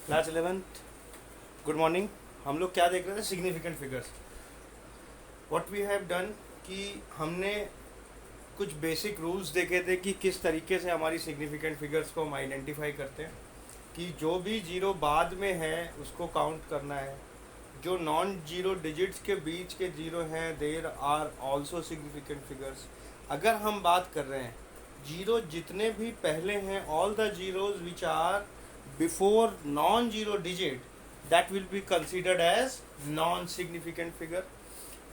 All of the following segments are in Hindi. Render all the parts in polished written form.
Class 11th, good morning. हम लोग क्या देख रहे थे? Significant figures. What we have done कि हमने कुछ बेसिक रूल्स देखे थे कि किस तरीके से हमारी सिग्निफिकेंट फिगर्स को हम आइडेंटिफाई करते हैं, कि जो भी जीरो बाद में है उसको काउंट करना है। जो नॉन जीरो डिजिट्स के बीच के जीरो हैं there are also significant figures. अगर हम बात कर रहे हैं जीरो जितने भी पहले हैं, all the zeros which are before non zero digit, that will be considered as non significant figure.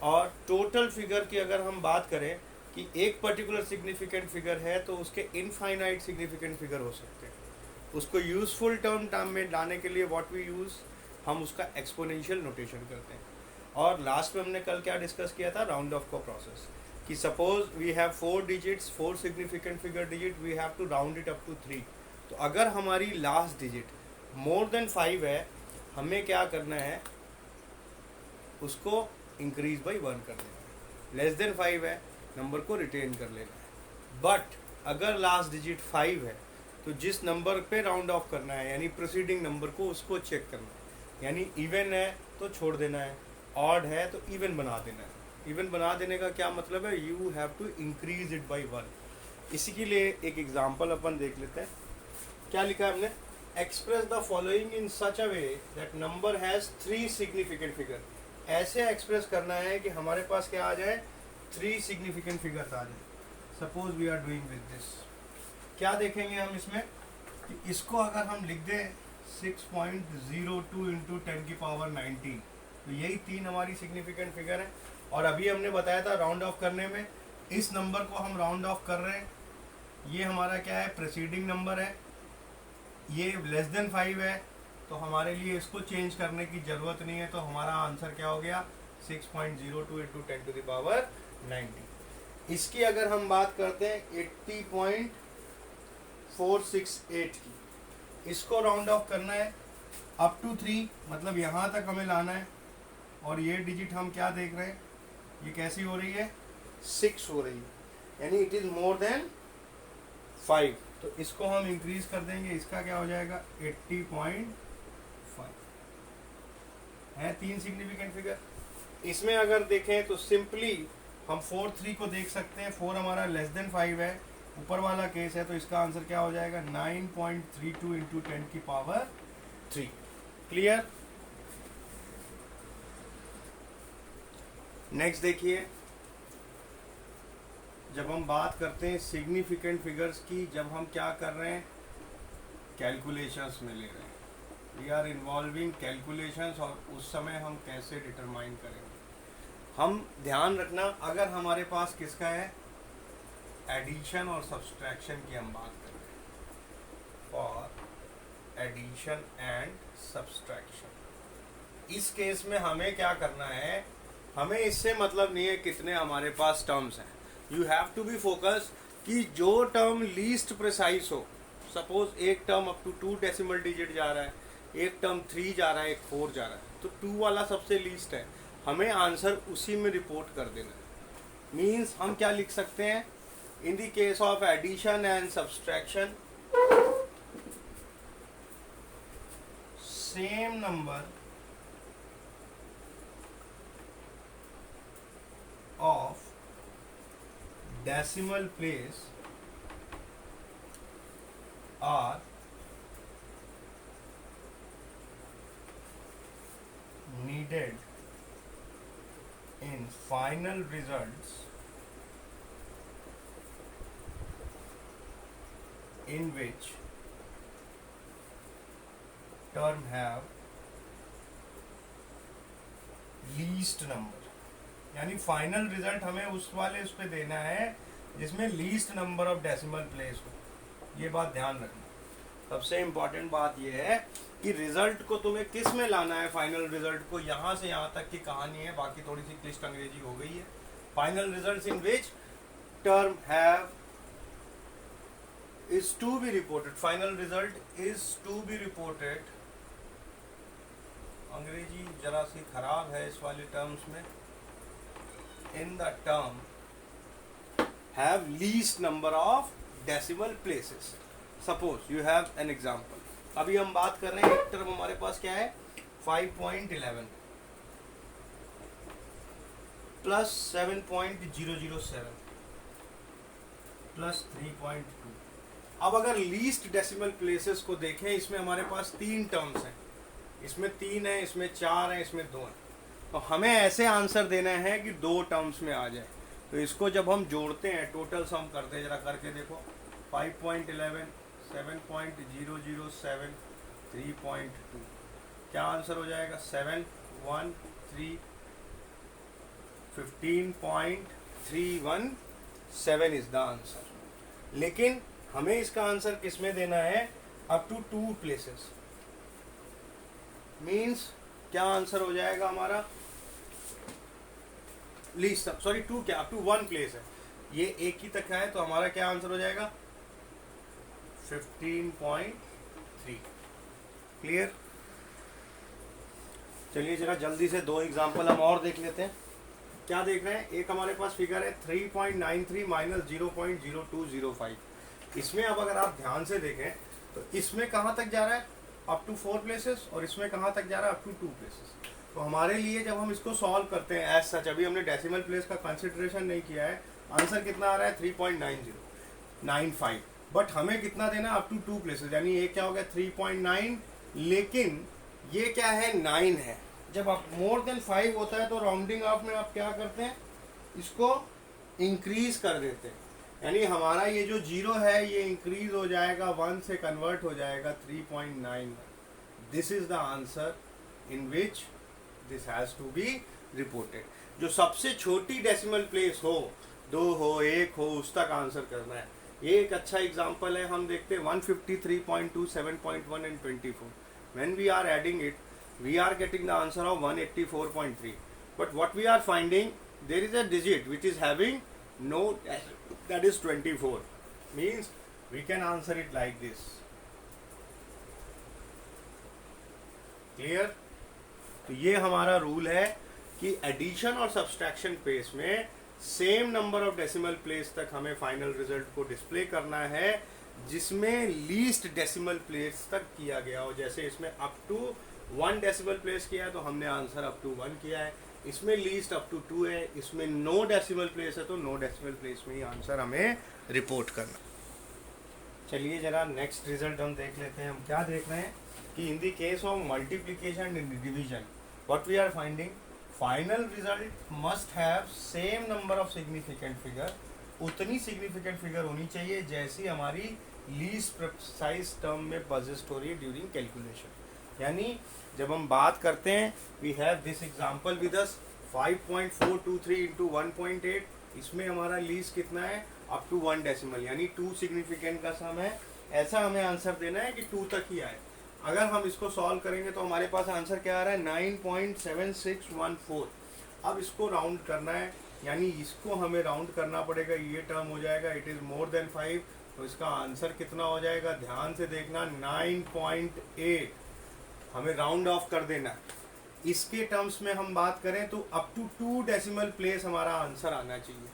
और टोटल फिगर की अगर हम बात करें कि एक पर्टिकुलर सिग्निफिकेंट फिगर है तो उसके इनफाइनाइट सिग्निफिकेंट फिगर हो सकते हैं। उसको यूजफुल टर्म में लाने के लिए व्हाट वी यूज़, हम उसका एक्सपोनेंशियल नोटेशन करते हैं। और लास्ट में हमने कल क्या डिस्कस किया था? राउंड ऑफ का प्रोसेस, कि suppose we have 4 digits, 4 significant figure digit, we have to round it up to 3। तो अगर हमारी लास्ट डिजिट मोर देन 5 है, हमें क्या करना है? उसको इंक्रीज बाई 1 कर देना है। लेस देन 5 है, नंबर को रिटेन कर लेना है। बट अगर लास्ट डिजिट 5 है तो जिस नंबर पे राउंड ऑफ करना है, यानी प्रोसीडिंग नंबर को, उसको चेक करना है। यानी इवन है तो छोड़ देना है, ऑड है तो इवन बना देना है। इवन बना देने का क्या मतलब है? You have to increase it by 1। इसी के लिए एक एग्जाम्पल अपन देख लेते हैं। क्या लिखा है हमने? Express the following in such a way that number has 3 significant figure. ऐसे एक्सप्रेस करना है कि हमारे पास क्या आ जाए? 3 सिग्निफिकेंट फिगर्स आ जाए। Suppose we are doing with this. क्या देखेंगे हम इसमें कि इसको अगर हम लिख दें 6.02 इंटू 10 की पावर 19, तो यही 3 हमारी सिग्निफिकेंट फिगर है। और अभी हमने बताया था राउंड ऑफ करने में, इस नंबर को हम राउंड ऑफ कर रहे हैं, ये हमारा क्या है? प्रीसीडिंग नंबर है। ये लेस देन 5 है तो हमारे लिए इसको चेंज करने की ज़रूरत नहीं है, तो हमारा आंसर क्या हो गया? 6.02 इंटू 10 टू द पावर 19। इसकी अगर हम बात करते हैं 80.468 की, इसको राउंड ऑफ करना है अप टू 3, मतलब यहाँ तक हमें लाना है। और ये डिजिट हम क्या देख रहे हैं? ये कैसी हो रही है? 6 हो रही है, यानी इट इज़ मोर देन 5। तो इसको हम इंक्रीज कर देंगे, इसका क्या हो जाएगा? 80.5 है। 3 सिग्निफिकेंट फिगर। इसमें अगर देखें तो सिंपली हम 4 3 को देख सकते हैं। 4 हमारा लेस देन 5 है, ऊपर वाला केस है, तो इसका आंसर क्या हो जाएगा? 9.32 इंटू 10 की पावर 3। क्लियर? नेक्स्ट देखिए, जब हम बात करते हैं सिग्निफिकेंट फिगर्स की, जब हम क्या कर रहे हैं? कैलकुलेशंस में ले रहे हैं, वी आर इन्वॉल्विंग कैलकुलेशंस। और उस समय हम कैसे डिटरमाइन करेंगे? हम ध्यान रखना, अगर हमारे पास किसका है? एडिशन और सब्सट्रैक्शन की हम बात कर रहे हैं, फॉर एडिशन एंड सब्सट्रैक्शन। इस केस में हमें क्या करना है? हमें इससे मतलब नहीं है कितने हमारे पास टर्म्स हैं। You have to be focus कि जो टर्म लीस्ट प्रिसाइज हो। सपोज एक term up to 2 decimal digit जा रहा है, एक टर्म 3 जा रहा है, एक 4 जा रहा है, तो 2 वाला सबसे लीस्ट है, हमें आंसर उसी में रिपोर्ट कर देना है। मीन्स हम क्या लिख सकते हैं? In the case of addition and subtraction, same number of decimal place are needed in final results in which term have least number। यानी फाइनल रिजल्ट हमें उस वाले उस पे देना है जिसमें least number of decimal place हो। ये बात ध्यान रखना। सबसे इम्पॉर्टेंट बात ये है कि रिजल्ट को तुम्हें किस में लाना है? फाइनल रिजल्ट को। यहाँ से यहाँ तक की कहानी है, बाकी थोड़ी सी क्लिष्ट अंग्रेजी हो गई है। Final result in which term have is to be reported. Final result is to be reported. अंग्रेजी जरा सी खराब है इस वाले टर्म्स में। in the term have least number of decimal places. Suppose you have an example अभी हम बात कर रहे हैं, एक टर्म हमारे पास क्या है 5.11 प्लस 7.007 प्लस 3.2। अब अगर लीस्ट डेसिमल प्लेसेस को देखें, इसमें हमारे पास 3 टर्म्स हैं, इसमें 3 है, इसमें 4 है, इसमें 2 है। तो हमें ऐसे आंसर देना है कि 2 टर्म्स में आ जाए। तो इसको जब हम जोड़ते हैं, टोटल सम करते हैं, जरा करके देखो। 5.11 7.007 3.2, क्या आंसर हो जाएगा? 713 15.317 इज द आंसर। लेकिन हमें इसका आंसर किस में देना है? Up to 2 places. मीन्स क्या आंसर हो जाएगा हमारा? लीस्ट, सॉरी 2 क्या, अप टू 1 प्लेस है, ये एक ही तक है, तो हमारा क्या आंसर हो जाएगा? 15.3। क्लियर? चलिए जरा जल्दी से 2 एग्जाम्पल हम और देख लेते हैं। क्या देख रहे हैं? एक हमारे पास फिगर है 3.93 माइनस 0.0205। इसमें अब अगर आप ध्यान से देखें तो इसमें कहाँ तक जा रहा है? अप टू 4 प्लेसेस, और इसमें कहाँ तक जा रहा है? Up to 2 places. तो हमारे लिए जब हम इसको सॉल्व करते हैं एज सच, अभी हमने डेसिमल प्लेस का कंसिडरेशन नहीं किया है, आंसर कितना आ रहा है? 3.9095। बट हमें कितना देना? अप टू 2 प्लेसेस, यानी ये क्या हो गया? 3.9। लेकिन ये क्या है? 9 है। जब आप मोर देन 5 होता है तो राउंडिंग ऑफ में आप क्या करते हैं? इसको इंक्रीज कर देते हैं, यानी हमारा ये जो 0 है ये इंक्रीज हो जाएगा, 1 से कन्वर्ट हो जाएगा 3.9। This is the answer in which this has to be reported. जो सबसे छोटी डेसिमल प्लेस हो, 2 हो, 1 हो, उस तक आंसर करना है। ये एक अच्छा एग्जांपल है, हम देखते हैं 153.2 7.1 and 24। When we are adding it, we are getting the answer of 184.3, but what we are finding, there is a digit which is having no, that is 24, means we can answer it like this. Clear? तो ये हमारा रूल है कि एडिशन और सब्सट्रैक्शन प्लेस में same number of decimal place तक हमें फाइनल रिजल्ट को डिस्प्ले करना है, जिसमें लीस्ट डेसिमल प्लेस तक किया गया हो। जैसे इसमें अप टू 1 डेसिमल प्लेस किया है तो हमने आंसर अप टू 1 किया है, इसमें लीस्ट अप टू 2 है, इसमें नो डेसिमल प्लेस है तो नो डेसिमल प्लेस में ही आंसर हमें रिपोर्ट करना। चलिए जरा नेक्स्ट रिजल्ट हम देख लेते हैं। हम क्या देख रहे हैं कि in the case of multiplication and division, what we are finding, final result must have same number of significant figure. उतनी सिग्निफिकेंट फिगर होनी चाहिए जैसी हमारी लीस्ट प्रिसाइज टर्म में परसिस्ट हो रही है ड्यूरिंग कैलकुलेशन। यानी जब हम बात करते हैं, we have this example with us 5.423 into 1.8, इसमें हमारा लीस्ट कितना है? अप टू 1 डेसिमल, यानी 2 सिग्निफिकेंट का सम है। ऐसा हमें आंसर देना है कि 2 तक ही आए। अगर हम इसको सॉल्व करेंगे तो हमारे पास आंसर क्या आ रहा है? 9.7614। अब इसको राउंड करना है, यानी इसको हमें राउंड करना पड़ेगा, ये टर्म हो जाएगा इट इज़ मोर देन 5, तो इसका आंसर कितना हो जाएगा? ध्यान से देखना, 9.8 हमें राउंड ऑफ कर देना। इसके टर्म्स में हम बात करें तो अप टू 2 डेसिमल प्लेस हमारा आंसर आना चाहिए।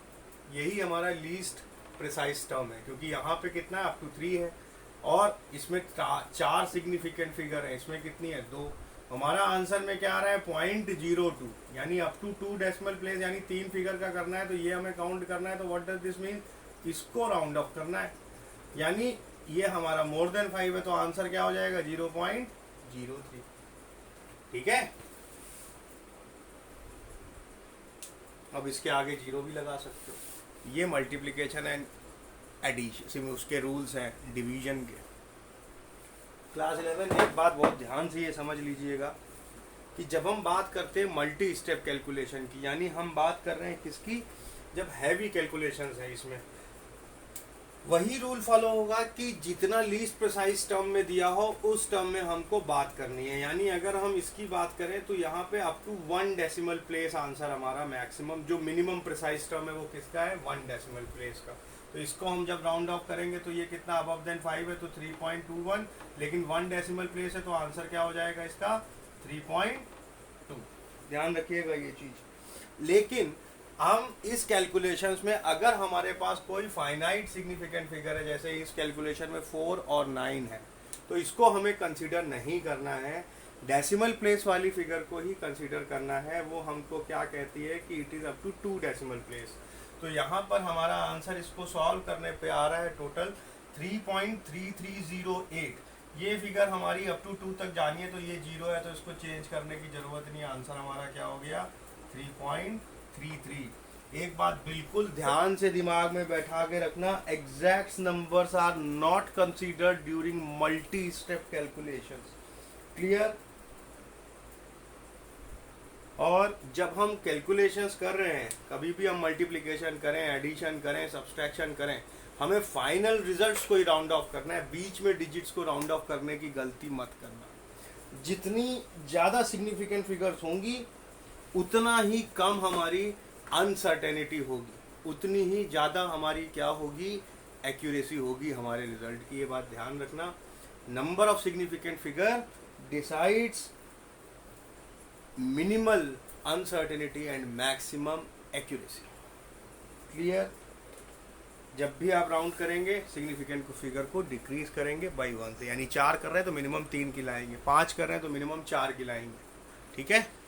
यही हमारा लीस्ट प्रिसाइज टर्म है, क्योंकि यहाँ पे कितना है? अप टू 3 है, और इसमें 4 सिग्निफिकेंट फिगर है, इसमें कितनी है? 2। हमारा आंसर में क्या आ रहा है? 0.02, यानी अप टू 2 डेसिमल प्लेस, यानी 3 फिगर का करना है, तो ये हमें काउंट करना है। तो व्हाट डज दिस मीन? इसको राउंड ऑफ करना है, यानी ये हमारा मोर देन 5 है, तो आंसर क्या हो जाएगा? 0.03। ठीक है? अब इसके आगे 0 भी लगा सकते हो। ये मल्टीप्लिकेशन एंड एडिशन उसके रूल्स हैं डिवीजन के। क्लास 11, एक बात बहुत ध्यान से ये समझ लीजिएगा कि जब हम बात करते हैं मल्टी स्टेप कैलकुलेशन की, यानी हम बात कर रहे हैं किसकी? जब हैवी कैलकुलेशंस है, इसमें वही रूल फॉलो होगा कि जितना लीस्ट प्रिसाइज टर्म में दिया हो उस टर्म में हमको बात करनी है। यानी अगर हम इसकी बात करें तो यहाँ पे up to 1 decimal place answer हमारा मैक्सिमम, जो मिनिमम प्रिसाइज टर्म है वो किसका है? 1 डेसिमल प्लेस का। तो इसको हम जब राउंड ऑफ करेंगे तो ये कितना? अबव देन 5 है तो 3.21, लेकिन 1 डेसिमल प्लेस है तो आंसर क्या हो जाएगा इसका? 3.2। ध्यान रखिएगा ये चीज़। लेकिन हम इस कैलकुलेशंस में अगर हमारे पास कोई फाइनाइट सिग्निफिकेंट फिगर है, जैसे इस कैलकुलेशन में 4 और 9 है, तो इसको हमें कंसीडर नहीं करना है, डेसिमल प्लेस वाली फिगर को ही कंसीडर करना है। वो हमको क्या कहती है कि it is up to 2 decimal place. तो यहाँ पर हमारा आंसर इसको सॉल्व करने पे आ रहा है टोटल 3.3308। ये फिगर हमारी अप टू 2 तक जानी है, तो ये 0 है तो इसको चेंज करने की ज़रूरत नहीं। आंसर हमारा क्या हो गया 3.33। एक बात बिल्कुल ध्यान से दिमाग में बैठा के रखना, exact numbers are not considered during multi step calculations. Clear? और जब हम कैलकुलेशंस कर रहे हैं, कभी भी हम मल्टीप्लिकेशन करें, एडिशन करें, सब्सट्रैक्शन करें, हमें फाइनल रिजल्ट्स को ही राउंड ऑफ करना है, बीच में डिजिट्स को राउंड ऑफ करने की गलती मत करना। जितनी ज़्यादा सिग्निफिकेंट फिगर्स होंगी उतना ही कम हमारी अनसर्टेनिटी होगी, उतनी ही ज़्यादा हमारी क्या होगी, एक्यूरेसी होगी हमारे रिजल्ट की। ये बात ध्यान रखना। Number of significant figure decides minimal uncertainty and maximum accuracy. Clear? जब भी आप राउंड करेंगे सिग्निफिकेंट फिगर को डिक्रीज करेंगे बाई 1 से, यानी 4 कर रहे हैं तो मिनिमम 3 की लाएंगे, 5 कर रहे हैं तो मिनिमम 4 की लाएंगे। ठीक है?